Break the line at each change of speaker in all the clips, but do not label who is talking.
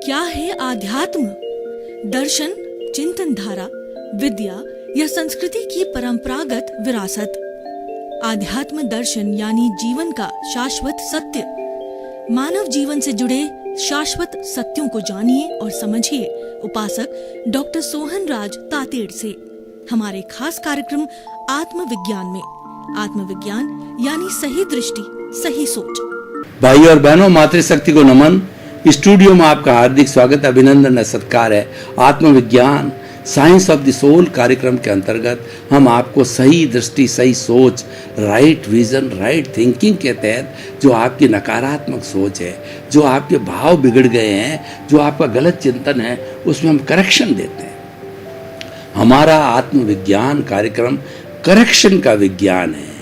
क्या है आध्यात्म? दर्शन, चिंतन धारा, विद्या या संस्कृति की परंपरागत विरासत। आध्यात्म दर्शन यानी जीवन का शाश्वत सत्य। मानव जीवन से जुड़े शाश्वत सत्यों को जानिए और समझिए उपासक डॉक्टर सोहन राज तातेड़ से हमारे खास कार्यक्रम आत्मविज्ञान में। आत्मविज्ञान यानी सही दृष्टि, सही सोच।
भाई और बहनों, मातृशक्ति को नमन। स्टूडियो में आपका हार्दिक स्वागत, अभिनंदन और सत्कार है। आत्मविज्ञान साइंस ऑफ द सोल कार्यक्रम के अंतर्गत हम आपको सही दृष्टि, सही सोच, राइट विजन, राइट थिंकिंग के तहत जो आपकी नकारात्मक सोच है, जो आपके भाव बिगड़ गए हैं, जो आपका गलत चिंतन है, उसमें हम करेक्शन देते हैं। हमारा आत्मविज्ञान कार्यक्रम करेक्शन का विज्ञान है,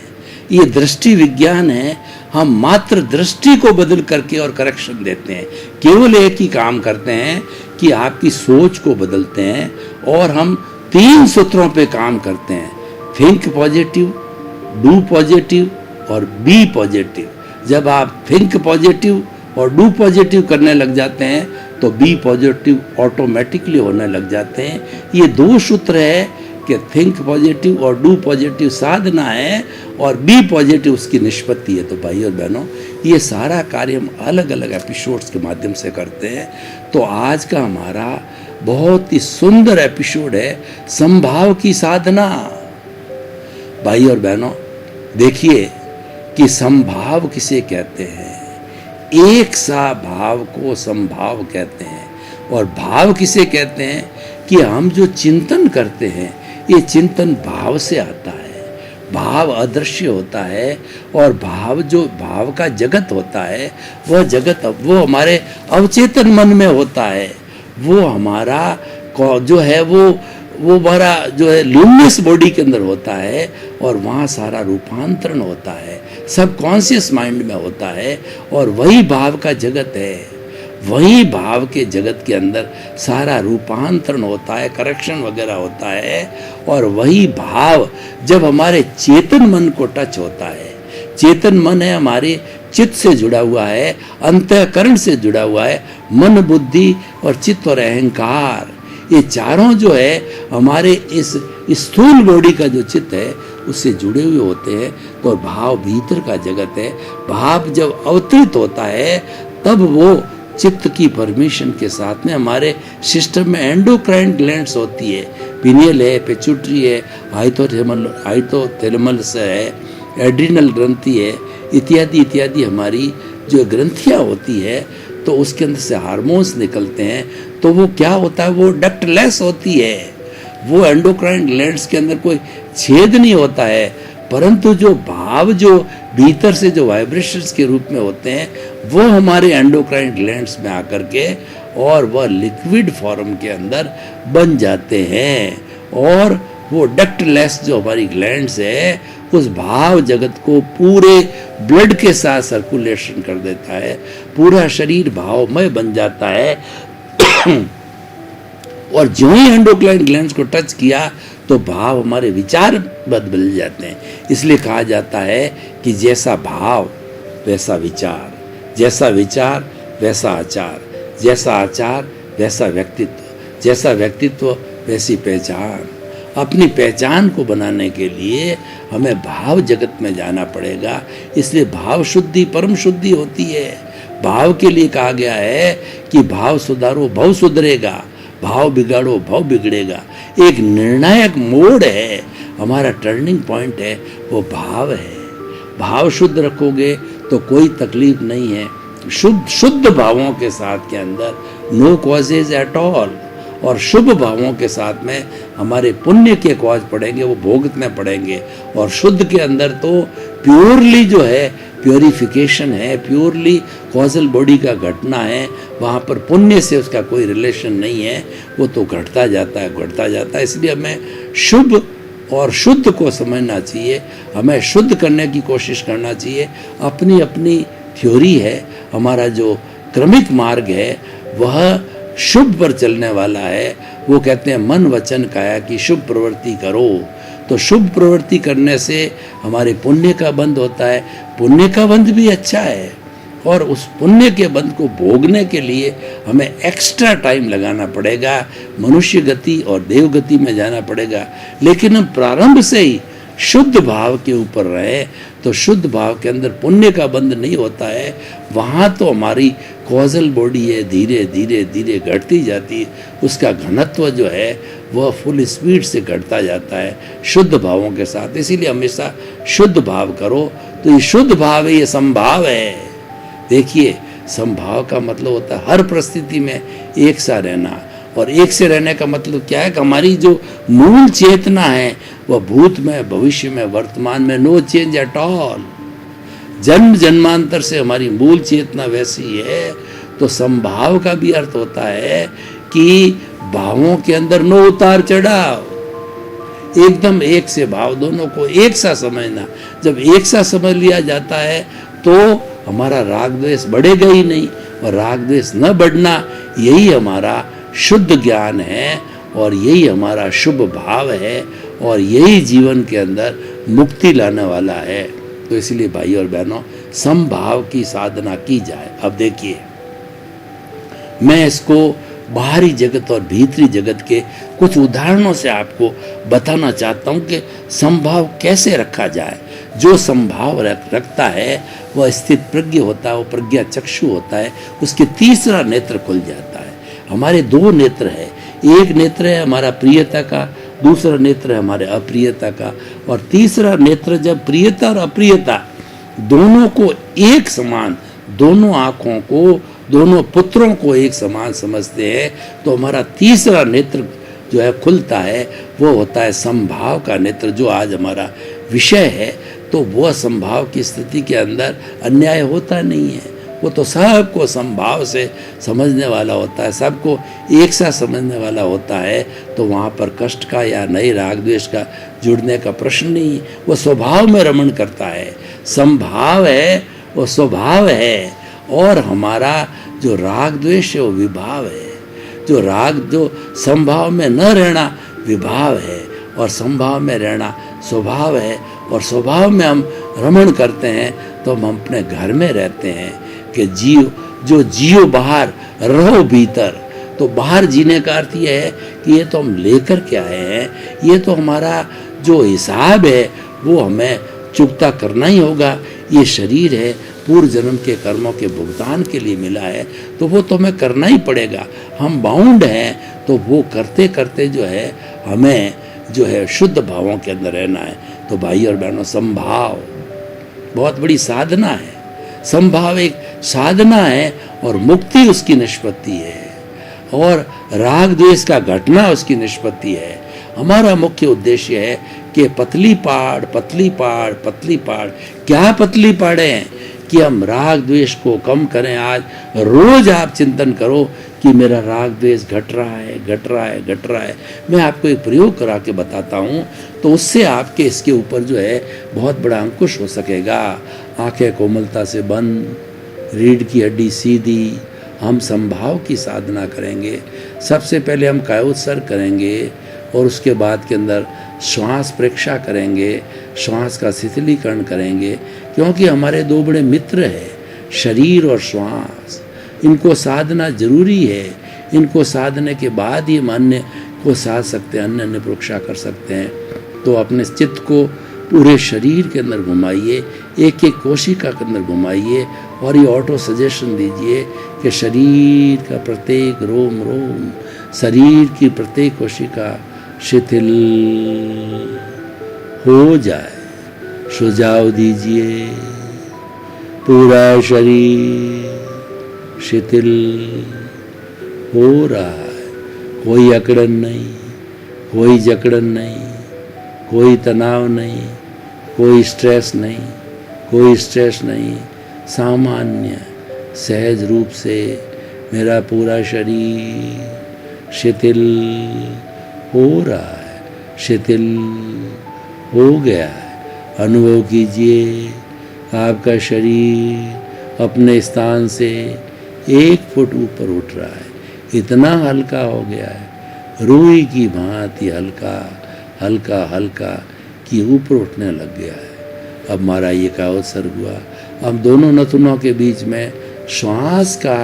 ये दृष्टि विज्ञान है। हम मात्र दृष्टि को बदल करके और करेक्शन देते हैं। केवल एक ही काम करते हैं कि आपकी सोच को बदलते हैं और हम 3 सूत्रों पे काम करते हैं: थिंक पॉजिटिव, डू पॉजिटिव और बी पॉजिटिव। जब आप थिंक पॉजिटिव और डू पॉजिटिव करने लग जाते हैं तो बी पॉजिटिव ऑटोमेटिकली होने लग जाते हैं। ये 2 सूत्र है कि थिंक पॉजिटिव और डू पॉजिटिव साधना है और बी पॉजिटिव उसकी निष्पत्ति है। तो भाई और बहनों, ये सारा कार्य हम अलग अलग एपिसोड्स के माध्यम से करते हैं। तो आज का हमारा बहुत ही सुंदर एपिसोड है संभाव की साधना। भाई और बहनों, देखिए कि संभाव किसे कहते हैं। एक सा भाव को संभाव कहते हैं। और भाव किसे कहते हैं कि हम जो चिंतन करते हैं, ये चिंतन भाव से आता है। भाव अदृश्य होता है और भाव का जगत होता है, वह जगत वो हमारे अवचेतन मन में होता है। वो हमारा जो है वो हमारा जो है ल्यूमिनस बॉडी के अंदर होता है और वहाँ सारा रूपांतरण होता है, सब कॉन्शियस माइंड में होता है और वही भाव का जगत है। वही भाव के जगत के अंदर सारा रूपांतरण होता है, करेक्शन वगैरह होता है। और वही भाव जब हमारे चेतन मन को टच होता है, चेतन मन है हमारे चित्त से जुड़ा हुआ है, अंतःकरण से जुड़ा हुआ है, मन, बुद्धि और चित्त और अहंकार, ये चारों जो है हमारे इस स्थूल बॉडी का जो चित्त है उससे जुड़े हुए होते हैं। तो भाव भीतर का जगत है। भाव जब अवतरित होता है तब वो चित्त की परमिशन के साथ में हमारे सिस्टम में एंडोक्राइन ग्लैंड्स होती है, पिनियल है, पिट्यूटरी है, हाइपोथैलेमस है, एड्रिनल ग्रंथि है, इत्यादि इत्यादि हमारी जो ग्रंथियां होती है। तो उसके अंदर से हार्मोन्स निकलते हैं। तो वो क्या होता है, वो डक्टलेस होती है। वो एंडोक्राइन ग्लैंड्स के अंदर कोई छेद नहीं होता है, परंतु जो भाव जो भीतर से जो वाइब्रेशंस के रूप में होते हैं वो हमारे एंडोक्राइन ग्लैंड्स में आकर के और वह लिक्विड फॉर्म के अंदर बन जाते हैं। और वो डक्टलेस जो हमारी ग्लैंड्स है उस भाव जगत को पूरे ब्लड के साथ सर्कुलेशन कर देता है, पूरा शरीर भावमय बन जाता है। और जो ही एंडोक्राइन ग्लैंड्स को टच किया तो भाव हमारे विचार बदल जाते हैं। इसलिए कहा जाता है कि जैसा भाव वैसा विचार, जैसा विचार वैसा आचार, जैसा आचार वैसा व्यक्तित्व, जैसा व्यक्तित्व वैसी पहचान। अपनी पहचान को बनाने के लिए हमें भाव जगत में जाना पड़ेगा। इसलिए भाव शुद्धि परम शुद्धि होती है। भाव के लिए कहा गया है कि भाव सुधारो भव सुधरेगा, भाव बिगाड़ो भव बिगड़ेगा। एक निर्णायक मोड़ है, हमारा टर्निंग पॉइंट है, वो भाव है। भाव शुद्ध रखोगे तो कोई तकलीफ नहीं है। शुद्ध भावों के साथ के अंदर नो कॉजेज एट ऑल। और शुभ भावों के साथ में हमारे पुण्य के कॉज पड़ेंगे, वो भोगतने पड़ेंगे। और शुद्ध के अंदर तो प्योरली जो है प्योरिफिकेशन है, प्योरली कॉजल बॉडी का घटना है। वहाँ पर पुण्य से उसका कोई रिलेशन नहीं है, वो तो घटता जाता है। इसलिए हमें शुभ और शुद्ध को समझना चाहिए, हमें शुद्ध करने की कोशिश करना चाहिए। अपनी अपनी थ्योरी है, हमारा जो क्रमिक मार्ग है वह शुभ पर चलने वाला है। वो कहते हैं मन वचन काया की शुभ प्रवृत्ति करो। तो शुभ प्रवृत्ति करने से हमारे पुण्य का बंध होता है। पुण्य का बंध भी अच्छा है, और उस पुण्य के बंध को भोगने के लिए हमें एक्स्ट्रा टाइम लगाना पड़ेगा, मनुष्य गति और देव गति में जाना पड़ेगा। लेकिन हम प्रारंभ से ही शुद्ध भाव के ऊपर रहे तो शुद्ध भाव के अंदर पुण्य का बंध नहीं होता है। वहाँ तो हमारी कॉजल बॉडी है, धीरे धीरे धीरे घटती जाती है, उसका घनत्व जो है वह फुल स्पीड से घटता जाता है शुद्ध भावों के साथ। इसीलिए हमेशा शुद्ध भाव करो। तो ये शुद्ध भाव है, ये समभाव है। देखिए, समभाव का मतलब होता है हर परिस्थिति में एक सा रहना, और एक से रहने का मतलब क्या है कि हमारी जो मूल चेतना है वह भूत में, भविष्य में, वर्तमान में, नो चेंज एट ऑल। जन्म जन्मांतर से हमारी मूल चेतना वैसी है। तो समभाव का भी अर्थ होता है कि भावों के अंदर नो उतार चढ़ाव, एकदम एक से भाव, दोनों को एक सा समझना। जब एक सा समझ लिया जाता है तो हमारा राग द्वेष बढ़ेगा ही नहीं, और राग द्वेष न बढ़ना यही हमारा शुद्ध ज्ञान है, और यही हमारा शुभ भाव है, और यही जीवन के अंदर मुक्ति लाने वाला है। तो इसलिए भाई और बहनों, समभाव की साधना की जाए। अब देखिए, मैं इसको बाहरी जगत और भीतरी जगत के कुछ उदाहरणों से आपको बताना चाहता हूँ कि समभाव कैसे रखा जाए। जो समभाव रखता है वह स्थित प्रज्ञ होता है, वो प्रज्ञा चक्षु होता है, उसके तीसरा नेत्र खुल जाता है। हमारे दो नेत्र है, एक नेत्र है हमारा प्रियता का, दूसरा नेत्र है हमारे अप्रियता का, और तीसरा नेत्र जब प्रियता और अप्रियता दोनों को एक समान, दोनों आँखों को, दोनों पुत्रों को एक समान समझते हैं, तो हमारा तीसरा नेत्र जो है खुलता है, वो होता है समभाव का नेत्र, जो आज हमारा विषय है। तो वह समभाव की स्थिति के अंदर अन्याय होता नहीं है, वो तो सबको समभाव से समझने वाला होता है, सबको एक साथ समझने वाला होता है। तो वहाँ पर कष्ट का या नए राग द्वेष का जुड़ने का प्रश्न नहीं, वो स्वभाव में रमण करता है। समभाव है वो स्वभाव है, और हमारा जो राग द्वेष है वो विभाव है। जो समभाव में न रहना विभाव है, और समभाव में रहना स्वभाव है। और स्वभाव में हम रमण करते हैं तो हम अपने घर में रहते हैं कि जियो बाहर, रहो भीतर। तो बाहर जीने का अर्थ ये है कि ये तो हम लेकर के आए हैं, ये तो हमारा जो हिसाब है वो हमें चुकता करना ही होगा। ये शरीर है, पूर्व जन्म के कर्मों के भुगतान के लिए मिला है, तो वो तो हमें करना ही पड़ेगा। हम बाउंड हैं, तो वो करते करते जो है हमें जो है शुद्ध भावों के अंदर रहना है। तो भाई और बहनों, समभाव बहुत बड़ी साधना है। समभाव एक साधना है, और मुक्ति उसकी निष्पत्ति है, और राग द्वेष का घटना उसकी निष्पत्ति है। हमारा मुख्य उद्देश्य है कि पतली पाड़ पतली पाड़ पतली पाड़, क्या पतली पाड़े हैं कि हम राग द्वेष को कम करें। आज रोज आप चिंतन करो कि मेरा राग द्वेष घट रहा है, घट रहा है, घट रहा है। मैं आपको एक प्रयोग करा के बताता हूँ, तो उससे आपके इसके ऊपर जो है बहुत बड़ा अंकुश हो सकेगा। आंखें कोमलता से बंद, रीढ़ की हड्डी सीधी, हम समभाव की साधना करेंगे। सबसे पहले हम कायोत्सर्ग करेंगे, और उसके बाद के अंदर श्वास प्रेक्षा करेंगे, श्वास का शिथिलीकरण करेंगे, क्योंकि हमारे दो बड़े मित्र हैं, शरीर और श्वास। इनको साधना जरूरी है। इनको साधने के बाद ही हम अन्य को साध सकते हैं, अन्य प्रेक्षा कर सकते हैं। तो अपने चित्त को पूरे शरीर के अंदर घुमाइए, एक एक कोशिका के अंदर घुमाइए, और ये ऑटो सजेशन दीजिए कि शरीर का प्रत्येक रोम रोम, शरीर की प्रत्येक कोशिका शिथिल हो जाए। सुझाव दीजिए, पूरा शरीर शिथिल हो रहा है, कोई अकड़न नहीं, कोई जकड़न नहीं, कोई तनाव नहीं, कोई स्ट्रेस नहीं, कोई स्ट्रेस नहीं। सामान्य सहज रूप से मेरा पूरा शरीर शिथिल हो रहा है, शिथिल हो गया है। अनुभव कीजिए, आपका शरीर अपने स्थान से 1 फुट ऊपर उठ रहा है, इतना हल्का हो गया है, रुई की भांति हल्का हल्का हल्का कि ऊपर उठने लग गया है। अब हमारा ये कायोत्सर्ग हुआ, हम दोनों नथुनों के बीच में श्वास का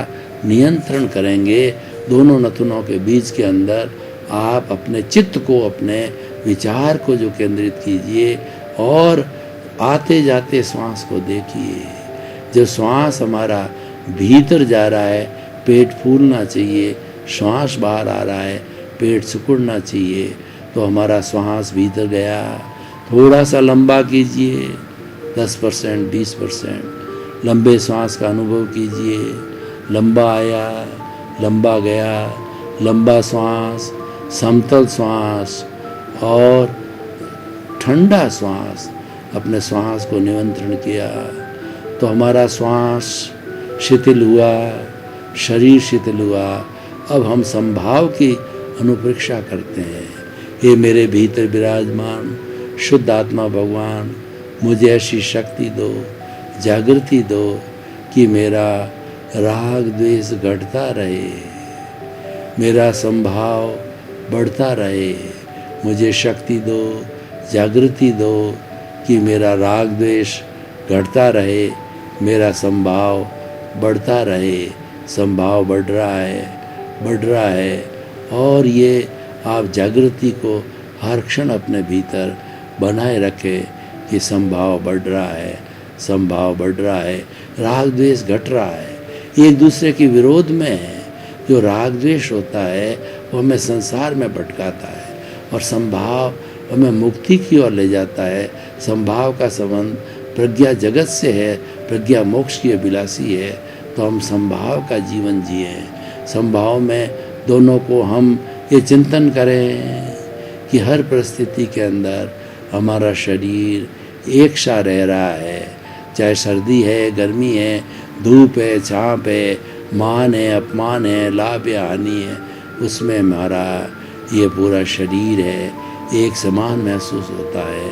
नियंत्रण करेंगे। दोनों नथुनों के बीच के अंदर आप अपने चित्त को, अपने विचार को जो केंद्रित कीजिए और आते जाते श्वास को देखिए। जब श्वास हमारा भीतर जा रहा है, पेट फूलना चाहिए, श्वास बाहर आ रहा है, पेट सिकुड़ना चाहिए, तो हमारा श्वास भीतर गया। थोड़ा सा लंबा कीजिए, 10%, 20% लंबे श्वास का अनुभव कीजिए। लंबा आया, लंबा गया, लंबा श्वास, समतल श्वास और ठंडा श्वास। अपने श्वास को नियंत्रण किया तो हमारा श्वास शिथिल हुआ, शरीर शिथिल हुआ। अब हम संभाव की अनुप्रेक्षा करते हैं। हे मेरे भीतर विराजमान शुद्ध आत्मा भगवान, मुझे ऐसी शक्ति दो, जागृति दो कि मेरा राग द्वेष घटता रहे, मेरा संभाव बढ़ता रहे। मुझे शक्ति दो, जागृति दो कि मेरा राग द्वेष घटता रहे, मेरा संभाव बढ़ता रहे। संभाव बढ़ रहा है, बढ़ रहा है। और ये आप जागृति को हर क्षण अपने भीतर बनाए रखें कि संभाव बढ़ रहा है, संभाव बढ़ रहा है, राग द्वेष घट रहा है। एक दूसरे के विरोध में है। जो राग द्वेष होता है वो हमें संसार में भटकाता है और संभाव हमें मुक्ति की ओर ले जाता है। संभाव का संबंध प्रज्ञा जगत से है, प्रज्ञा मोक्ष की अभिलाषी है। तो हम संभाव का जीवन जिए। संभाव में दोनों को हम ये चिंतन करें कि हर परिस्थिति के अंदर हमारा शरीर एक सा रह रहा है। चाहे सर्दी है, गर्मी है, धूप है, छाँप है, मान है, अपमान है, लाभ या हानि है, उसमें हमारा ये पूरा शरीर है, एक समान महसूस होता है।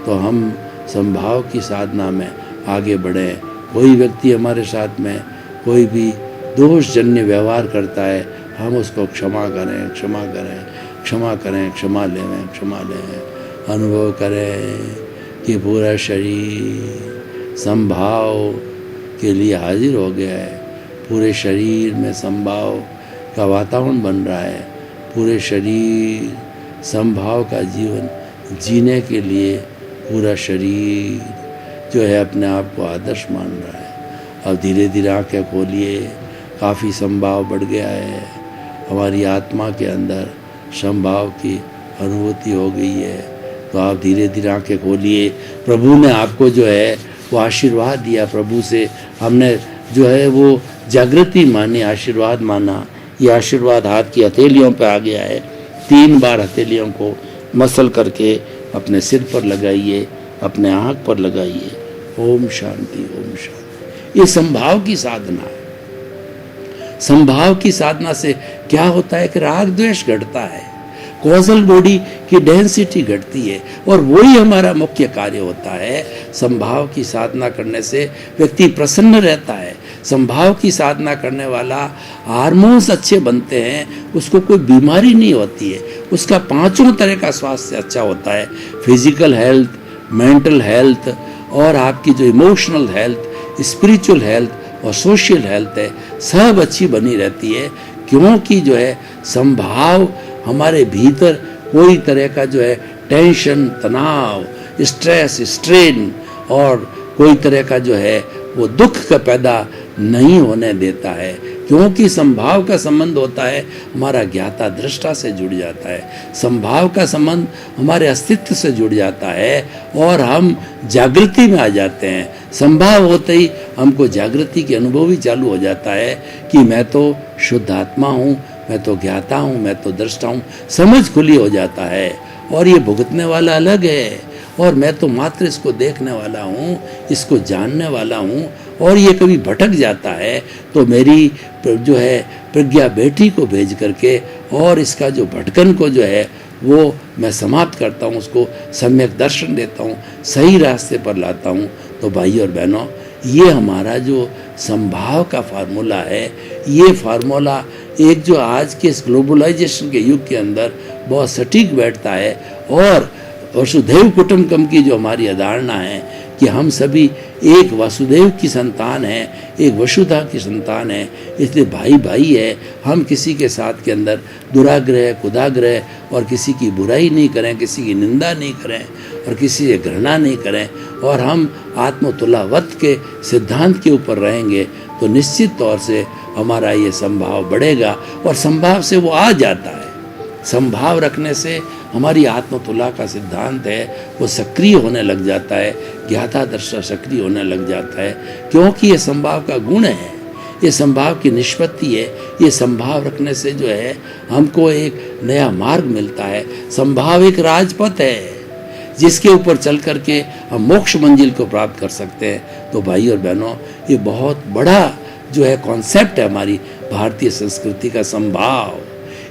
तो हम संभाव की साधना में आगे बढ़ें। कोई व्यक्ति हमारे साथ में कोई भी दोषजन्य व्यवहार करता है, हम उसको क्षमा करें, क्षमा करें, क्षमा करें, क्षमा लें, क्षमा लें। अनुभव करें कि पूरा शरीर संभाव के लिए हाजिर हो गया है। पूरे शरीर में संभाव का वातावरण बन रहा है। पूरे शरीर संभाव का जीवन जीने के लिए पूरा शरीर जो है अपने आप को आदर्श मान रहा है। अब धीरे धीरे आँखें खोलिए। काफ़ी संभाव बढ़ गया है। हमारी आत्मा के अंदर संभाव की अनुभूति हो गई है। तो आप धीरे धीरे आँखें खोलिए। प्रभु ने आपको जो है वो आशीर्वाद दिया। प्रभु से हमने जो है वो जागृति मानी, आशीर्वाद माना। ये आशीर्वाद हाथ की हथेलियों पे आ गया है। 3 बार हथेलियों को मसल करके अपने सिर पर लगाइए, अपने आँख पर लगाइए। ओम शांति, ओम शांति। ये संभाव की साधना है। संभाव की साधना से क्या होता है कि राग द्वेष घटता है, कॉजल बॉडी की डेंसिटी घटती है और वही हमारा मुख्य कार्य होता है। संभाव की साधना करने से व्यक्ति प्रसन्न रहता है। संभाव की साधना करने वाला हार्मोन्स अच्छे बनते हैं, उसको कोई बीमारी नहीं होती है, उसका 5 तरह का स्वास्थ्य अच्छा होता है। फिजिकल हेल्थ, मेंटल हेल्थ और आपकी जो इमोशनल हेल्थ, स्पिरिचुअल हेल्थ और सोशल हेल्थ है, सब अच्छी बनी रहती है। क्योंकि जो है संभाव हमारे भीतर कोई तरह का जो है टेंशन, तनाव, स्ट्रेस, स्ट्रेन और कोई तरह का जो है वो दुख का पैदा नहीं होने देता है। क्योंकि संभाव का संबंध होता है हमारा ज्ञाता दृष्टा से जुड़ जाता है। संभाव का संबंध हमारे अस्तित्व से जुड़ जाता है और हम जागृति में आ जाते हैं। संभाव होते ही हमको जागृति की अनुभव ही चालू हो जाता है कि मैं तो शुद्ध आत्मा हूँ, मैं तो ज्ञाता हूँ, मैं तो दृष्टा हूँ। समझ खुली हो जाता है और ये भुगतने वाला अलग है और मैं तो मात्र इसको देखने वाला हूँ, इसको जानने वाला हूँ। और ये कभी भटक जाता है तो मेरी जो है प्रज्ञा बेटी को भेज करके और इसका जो भटकन को जो है वो मैं समाप्त करता हूँ, उसको सम्यक दर्शन देता हूँ, सही रास्ते पर लाता हूँ। तो भाई और बहनों, ये हमारा जो संभाव का फार्मूला है, ये फार्मूला एक जो आज के इस ग्लोबलाइजेशन के युग के अंदर बहुत सटीक बैठता है। और वसुधैव कुटुंबकम की जो हमारी अवधारणा है कि हम सभी एक वसुदेव की संतान हैं, एक वसुधा की संतान है, इसलिए भाई भाई है। हम किसी के साथ के अंदर दुराग्रह कुदाग्रह और किसी की बुराई नहीं करें, किसी की निंदा नहीं करें और किसी से घृणा नहीं करें, और हम आत्मतुलावत के सिद्धांत के ऊपर रहेंगे तो निश्चित तौर से हमारा ये संभाव बढ़ेगा, और संभाव से वो आ जाता है। संभाव रखने से हमारी आत्मतुला का सिद्धांत है वो सक्रिय होने लग जाता है, ज्ञाता दर्शा सक्रिय होने लग जाता है, क्योंकि ये संभाव का गुण है, ये संभाव की निष्पत्ति है। ये संभाव रखने से जो है हमको एक नया मार्ग मिलता है। संभाव एक राजपथ है जिसके ऊपर चल करके हम मोक्ष मंजिल को प्राप्त कर सकते हैं। तो भाई और बहनों, ये बहुत बड़ा जो है कॉन्सेप्ट है हमारी भारतीय संस्कृति का संभाव।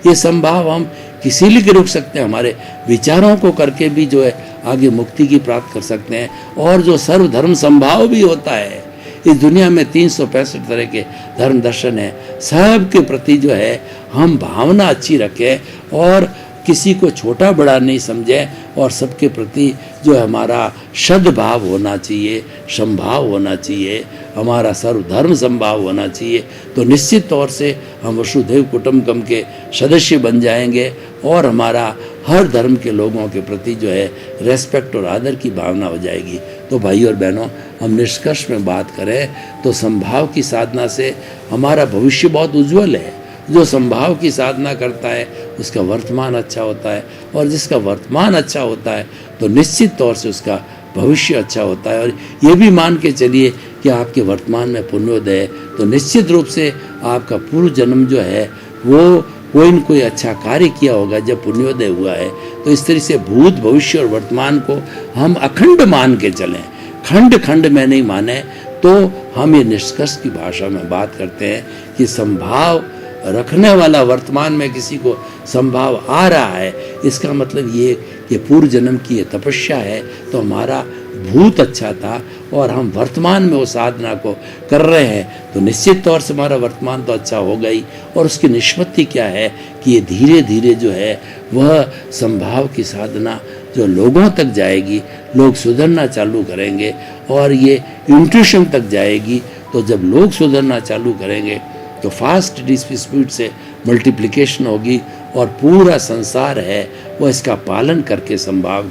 ये संभाव हम किसी लिए रोक सकते हैं, हमारे विचारों को करके भी जो है आगे मुक्ति की प्राप्त कर सकते हैं। और जो सर्वधर्म संभाव भी होता है, इस दुनिया में 365 तरह के धर्म दर्शन है, सब के प्रति जो है हम भावना अच्छी रखें और किसी को छोटा बड़ा नहीं समझें, और सबके प्रति जो हमारा सद्भाव होना चाहिए, संभाव होना चाहिए, हमारा सर्वधर्म संभाव होना चाहिए। तो निश्चित तौर से हम वसुधैव कुटुंबकम के सदस्य बन जाएंगे और हमारा हर धर्म के लोगों के प्रति जो है रेस्पेक्ट और आदर की भावना हो जाएगी। तो भाई और बहनों, हम निष्कर्ष में बात करें तो संभाव की साधना से हमारा भविष्य बहुत उज्जवल है। जो संभाव की साधना करता है उसका वर्तमान अच्छा होता है, और जिसका वर्तमान अच्छा होता है तो निश्चित तौर से उसका भविष्य अच्छा होता है। और ये भी मान के चलिए कि आपके वर्तमान में पुण्योदय है तो निश्चित रूप से आपका पूर्व जन्म जो है वो कोई न कोई अच्छा कार्य किया होगा जब पुण्योदय हुआ है। तो इस तरह से भूत भविष्य और वर्तमान को हम अखंड मान के चलें, खंड खंड में नहीं माने। तो हम ये निष्कर्ष की भाषा में बात करते हैं कि संभाव रखने वाला वर्तमान में किसी को संभाव आ रहा है, इसका मतलब ये कि पूर्व जन्म की ये तपस्या है तो हमारा भूत अच्छा था और हम वर्तमान में वो साधना को कर रहे हैं, तो निश्चित तौर से हमारा वर्तमान तो अच्छा होगा ही। और उसकी निष्पत्ति क्या है कि ये धीरे धीरे जो है वह संभाव की साधना जो लोगों तक जाएगी, लोग सुधरना चालू करेंगे और ये इंट्यूशन तक जाएगी। तो जब लोग सुधरना चालू करेंगे तो फास्ट स्पीड से मल्टीप्लिकेशन होगी और पूरा संसार है वो इसका पालन करके संभाव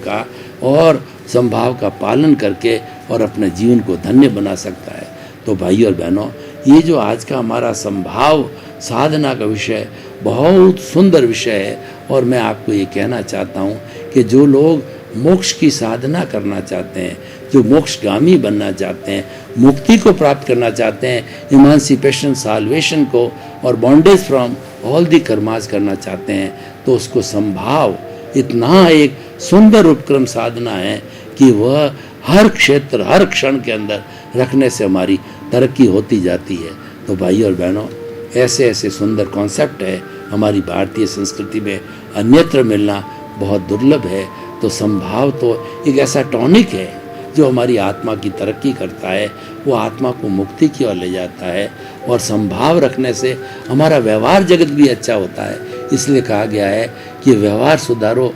का पालन करके और अपने जीवन को धन्य बना सकता है। तो भाई और बहनों, ये जो आज का हमारा संभाव साधना का विषय बहुत सुंदर विषय है, और मैं आपको ये कहना चाहता हूँ कि जो लोग मोक्ष की साधना करना चाहते हैं, जो मोक्षगामी बनना चाहते हैं, मुक्ति को प्राप्त करना चाहते हैं, इमांसिपेशन साल्वेशन को और bondage from all the karmas करना चाहते हैं, तो उसको संभाव इतना एक सुंदर उपक्रम साधना है कि वह हर क्षेत्र हर क्षण के अंदर रखने से हमारी तरक्की होती जाती है। तो भाई और बहनों, ऐसे ऐसे सुंदर कॉन्सेप्ट है हमारी भारतीय संस्कृति में अन्यत्र मिलना बहुत दुर्लभ है। तो संभाव तो एक ऐसा टॉनिक है जो हमारी आत्मा की तरक्की करता है, वो आत्मा को मुक्ति की ओर ले जाता है। और संभाव रखने से हमारा व्यवहार जगत भी अच्छा होता है। इसलिए कहा गया है कि व्यवहार सुधारो,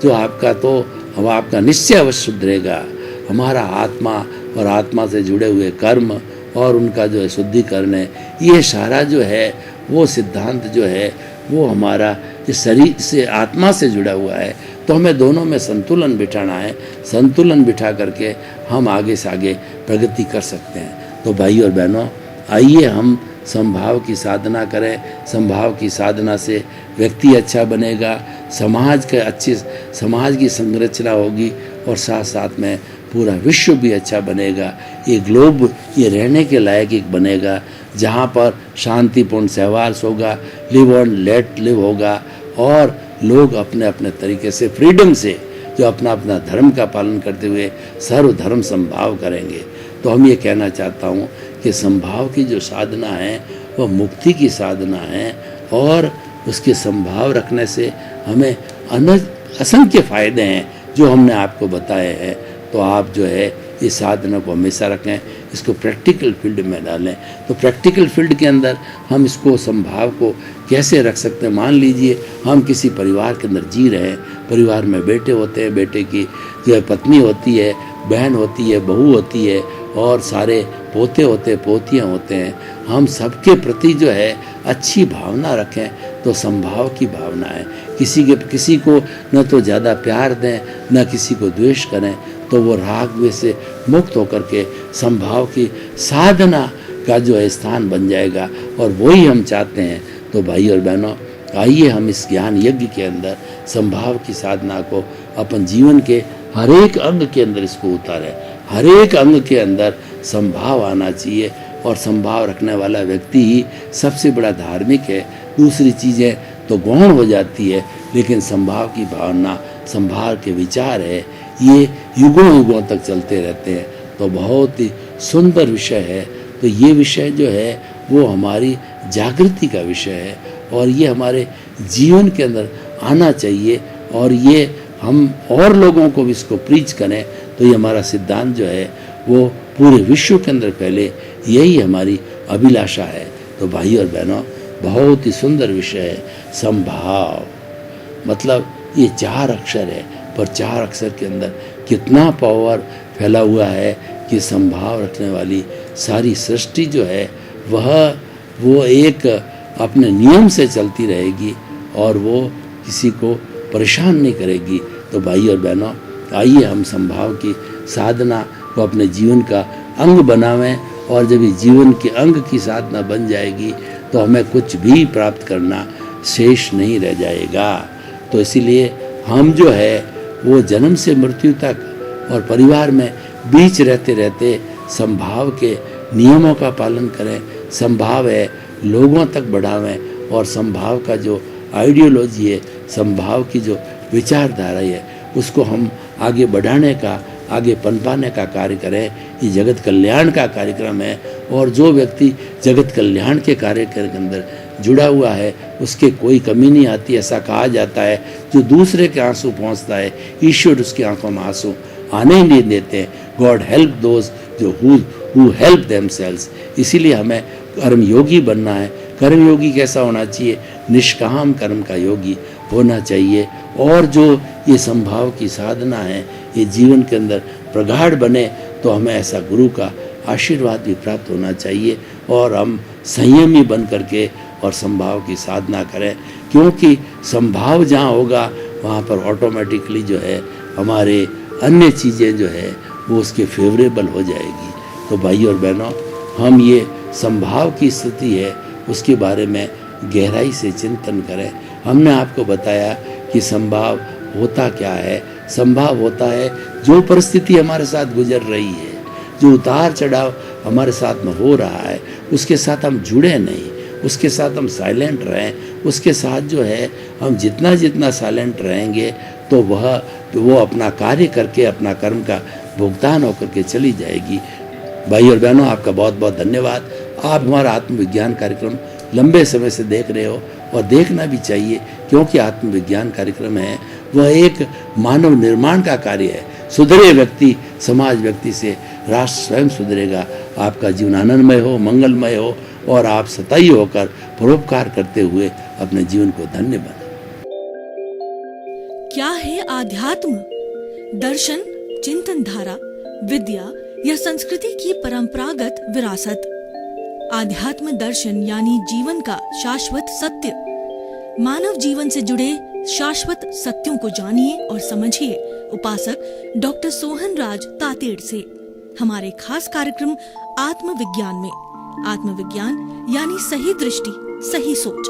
जो आपका निश्चय अवश्य सुधरेगा। हमारा आत्मा और आत्मा से जुड़े हुए कर्म और उनका जो है शुद्धिकरण है, ये सारा जो है वो सिद्धांत जो है वो हमारा इस शरीर से आत्मा से जुड़ा हुआ है। तो हमें दोनों में संतुलन बिठाना है, संतुलन बिठा करके हम आगे से आगे प्रगति कर सकते हैं। तो भाई और बहनों, आइए हम संभाव की साधना करें। संभाव की साधना से व्यक्ति अच्छा बनेगा, समाज की संरचना होगी और साथ साथ में पूरा विश्व भी अच्छा बनेगा। ये ग्लोब ये रहने के लायक एक बनेगा जहाँ पर शांतिपूर्ण सहवास होगा, लिव ऑन लेट लिव होगा, और लोग अपने अपने तरीके से फ्रीडम से जो अपना अपना धर्म का पालन करते हुए सर्वधर्म संभाव करेंगे। तो हम ये कहना चाहता हूँ कि संभाव की जो साधना है वह मुक्ति की साधना है, और उसके संभाव रखने से हमें असंख्य फायदे हैं जो हमने आपको बताए हैं। तो आप जो है इस साधना को हमेशा रखें, इसको प्रैक्टिकल फील्ड में डालें। तो प्रैक्टिकल फील्ड के अंदर हम इसको संभाव को कैसे रख सकते हैं। मान लीजिए हम किसी परिवार के अंदर जी रहे हैं, परिवार में बेटे होते हैं, बेटे की जो है पत्नी होती है, बहन होती है, बहू होती है और सारे पोते होते पोतियाँ होते हैं, हम सबके प्रति जो है अच्छी भावना रखें तो समभाव की भावना है। किसी को न तो ज़्यादा प्यार दें न किसी को द्वेष करें, तो वो राग द्वेष से मुक्त होकर के समभाव की साधना का जो है स्थान बन जाएगा, और वही हम चाहते हैं। तो भाई और बहनों, आइए हम इस ज्ञान यज्ञ के अंदर समभाव की साधना को अपन जीवन के हर एक अंग के अंदर इसको उतारें। हर एक अंग के अंदर समभाव आना चाहिए, और समभाव रखने वाला व्यक्ति ही सबसे बड़ा धार्मिक है। दूसरी चीज़ें तो गौण हो जाती है, लेकिन समभाव की भावना, समभाव के विचार है, ये युगों युगों तक चलते रहते हैं। तो बहुत ही सुंदर विषय है। तो ये विषय जो है वो हमारी जागृति का विषय है, और ये हमारे जीवन के अंदर आना चाहिए, और ये हम और लोगों को भी इसको प्रीच करें, तो ये हमारा सिद्धांत जो है वो पूरे विश्व के अंदर फैले, यही हमारी अभिलाषा है। तो भाई और बहनों, बहुत ही सुंदर विषय है समभाव। मतलब ये 4 अक्षर है, पर 4 अक्षर के अंदर कितना पावर फैला हुआ है कि समभाव रखने वाली सारी सृष्टि जो है वो एक अपने नियम से चलती रहेगी, और वो किसी को परेशान नहीं करेगी। तो भाई और बहनों, आइए हम समभाव की साधना को अपने जीवन का अंग बनावें, और जब ये जीवन के अंग की साधना बन जाएगी तो हमें कुछ भी प्राप्त करना शेष नहीं रह जाएगा। तो इसीलिए हम जो है वो जन्म से मृत्यु तक और परिवार में बीच रहते रहते समभाव के नियमों का पालन करें। समभाव है लोगों तक बढ़ावें, और समभाव का जो आइडियोलॉजी है, समभाव की जो विचारधारा है, उसको हम आगे बढ़ाने का, आगे पनपाने का कार्य करें। ये जगत कल्याण का कार्यक्रम है, और जो व्यक्ति जगत कल्याण के कार्य के अंदर जुड़ा हुआ है उसके कोई कमी नहीं आती। ऐसा कहा जाता है, जो दूसरे के आंसू पहुँचता है, ईश्वर उसकी आंखों में आंसू आने ही नहीं देते हैं। गॉड हेल्प दोज जो हु हेल्प देमसेल्व्स। इसीलिए हमें कर्मयोगी बनना है। कर्मयोगी कैसा होना चाहिए? निष्काम कर्म का योगी होना चाहिए। और जो ये समभाव की साधना है, ये जीवन के अंदर प्रगाढ़ बने, तो हमें ऐसा गुरु का आशीर्वाद भी प्राप्त होना चाहिए, और हम संयमी बन करके और समभाव की साधना करें। क्योंकि समभाव जहाँ होगा वहाँ पर ऑटोमेटिकली जो है हमारे अन्य चीज़ें जो है वो उसके फेवरेबल हो जाएगी। तो भाई और बहनों, हम ये समभाव की स्थिति है उसके बारे में गहराई से चिंतन करें। हमने आपको बताया कि समभाव होता क्या है। समभाव होता है जो परिस्थिति हमारे साथ गुजर रही है, जो उतार चढ़ाव हमारे साथ में हो रहा है, उसके साथ हम जुड़े नहीं, उसके साथ हम साइलेंट रहें। उसके साथ जो है हम जितना साइलेंट रहेंगे तो वो अपना कार्य करके अपना कर्म का भुगतान होकर के चली जाएगी। भाई और बहनों, आपका बहुत बहुत धन्यवाद। आप हमारा आत्मविज्ञान कार्यक्रम लंबे समय से देख रहे हो, और देखना भी चाहिए, क्योंकि आत्मविज्ञान कार्यक्रम है वह एक मानव निर्माण का कार्य है। सुधरे व्यक्ति समाज व्यक्ति से राष्ट्र स्वयं सुधरेगा। आपका जीवन आनंदमय हो, मंगलमय हो, और आप सतई होकर परोपकार करते हुए अपने जीवन को धन्य बनाएं।
क्या है आध्यात्म? दर्शन, चिंतन धारा, विद्या या संस्कृति की परंपरागत विरासत। आध्यात्म दर्शन यानी जीवन का शाश्वत सत्य। मानव जीवन से जुड़े शाश्वत सत्यों को जानिए और समझिए उपासक डॉक्टर सोहन राज तातेड़ से हमारे खास कार्यक्रम आत्मविज्ञान में। आत्मविज्ञान यानी सही दृष्टि, सही सोच।